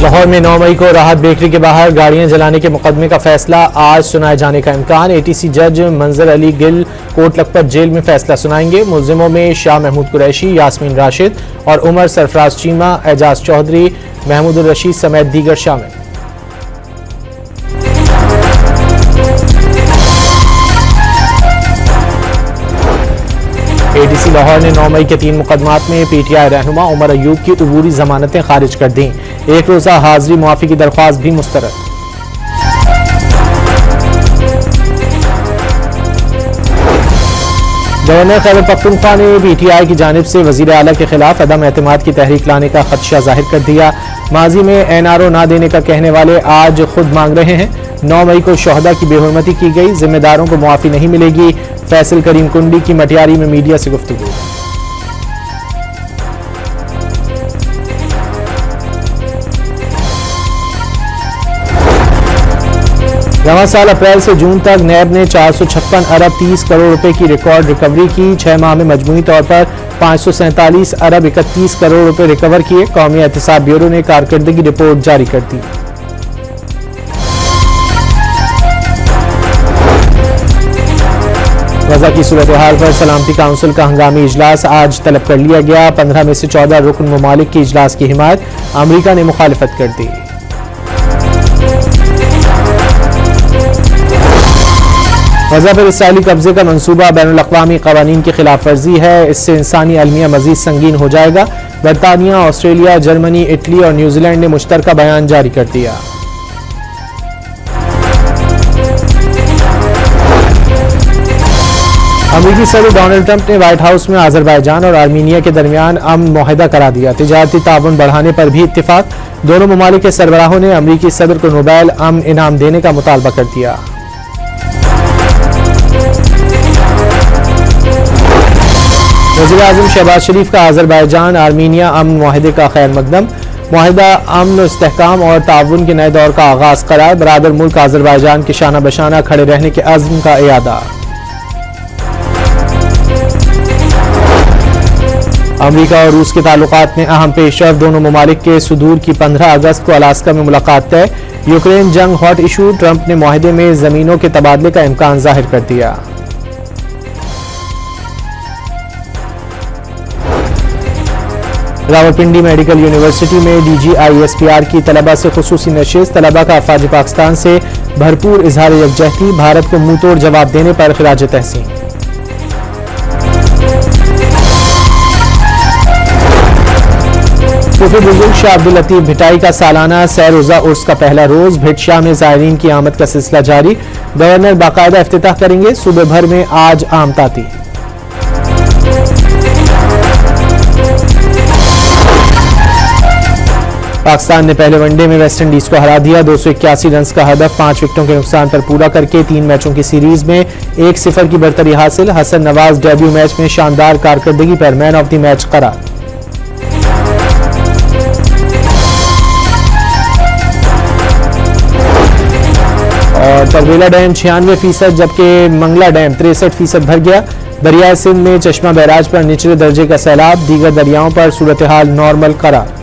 लाहौर में 9 मई को राहत बेकरी के बाहर गाड़ियां जलाने के मुकदमे का फैसला आज सुनाए जाने का इम्कान। एटीसी जज मंजर अली गिल कोट लखपत जेल में फैसला सुनाएंगे। मुल्जिमों में शाह महमूद कुरैशी, यास्मीन राशिद और उमर सरफराज चीमा, एजाज चौधरी, महमूद रशीद समेत दीगर शामिल। एटीसी लाहौर ने 9 मई के 3 मुकदमात में पीटीआई रहनुमा उमर अयूब की अबूरी जमानतें खारिज कर दी। एक रोजा हाजिरी मुआफी की दरख्वास्त भी मुस्तरद। गवर्नर खैबर पख्तूनख्वा ने पीटीआई की जानिब से वजीर आला के खिलाफ अदम एतमाद की तहरीक लाने का खदशा जाहिर कर दिया। माजी में एनआरओ ना देने का कहने वाले आज खुद मांग रहे हैं। 9 मई को शोहदा की बेहुरमती की गई, जिम्मेदारों को मुआफी नहीं मिलेगी। फैसल करीम कुंडी की मटियारी में मीडिया से गुफ्तगू। रवां साल अप्रैल से जून तक नैब ने 456 अरब 30 करोड़ रुपए की रिकॉर्ड रिकवरी की। 6 माह में मजमूई तौर पर 547 अरब 31 करोड़ रुपए रिकवर किए। कौमी एहतसाब ब्यूरो ने कारकर्दगी रिपोर्ट जारी कर दी। गजा की सूरत हाल पर सलामती काउंसिल का हंगामी इजलास आज तलब कर लिया गया। 15 में से 14 रुकन ममालिक की इजलास की हिमायत, अमरीका ने मुखालिफत कर दी। गजा पर इसराइली कब्जे का मंसूबा बैनुल-अक़वामी क़वानीन की खिलाफ वर्जी है। इससे इंसानी अलमिया मजीद संगीन हो जाएगा। बरतानिया, ऑस्ट्रेलिया, जर्मनी, इटली और न्यूजीलैंड ने मुश्तरका बयान जारी कर दिया। अमेरिकी सदर डोनाल्ड ट्रंप ने व्हाइट हाउस में अजरबैजान और आर्मीनिया के दरमियान अमन मुआहदा करा दिया। तिजारती ताउन बढ़ाने पर भी इत्तिफाक। दोनों ममालिक के सरबराहों ने अमेरिकी सदर को नोबेल अमन इनाम देने का मुतालबा कर दिया। वज़ीर आज़म शहबाज शरीफ का अजरबैजान आर्मीनिया अमन मुआहदे का खैर मकदम। मुआहदा अमन, इस्तेहकाम और ताउन के नए दौर का आगाज करार। बरादर मुल्क अजरबैजान के शाना बशाना खड़े रहने के अज़्म का इयादा। अमेरिका और रूस के ताल्लुकात में अहम पेशरफ। दोनों ममालिक के सुदूर की 15 अगस्त को अलास्का में मुलाकात तय। यूक्रेन जंग हॉट इशू। ट्रंप ने मुआहदे में जमीनों के तबादले का इम्कान जाहिर कर दिया। रावलपिंडी मेडिकल यूनिवर्सिटी में DGISPR की तलबा से खुसूसी नशिस्त। तलबा का अफवाज पाकिस्तान से भरपूर इजहार यकजहती। भारत को मुंह तोड़ जवाब देने पर खिराज तहसीन। सूफी बुजुर्ग शाह अब्दुल लतीफ भिटाई का सालाना सैर-रोज़ा उर्स का पहला रोज। भिट शाह में ज़ायरीन की आमद का सिलसिला जारी। गवर्नर बाकायदा इफ्तिताह करेंगे। सूबे भर में आज आम ताती। पाकिस्तान ने पहले वनडे में वेस्ट इंडीज को हरा दिया। 281 रन का हदफ 5 विकेटों के नुकसान पर पूरा करके 3 मैचों की सीरीज में 1-0 की बरतरी हासिल। हसन नवाज डेब्यू मैच में शानदार कारकर्दगी पर मैन ऑफ द मैच करार। और तरवेला डैम 96% जबकि मंगला डैम 63% भर गया। दरियाए सिंध में चश्मा बैराज पर निचले दर्जे का सैलाब। दीगर दरियाओं पर सूरत हाल नॉर्मल करार।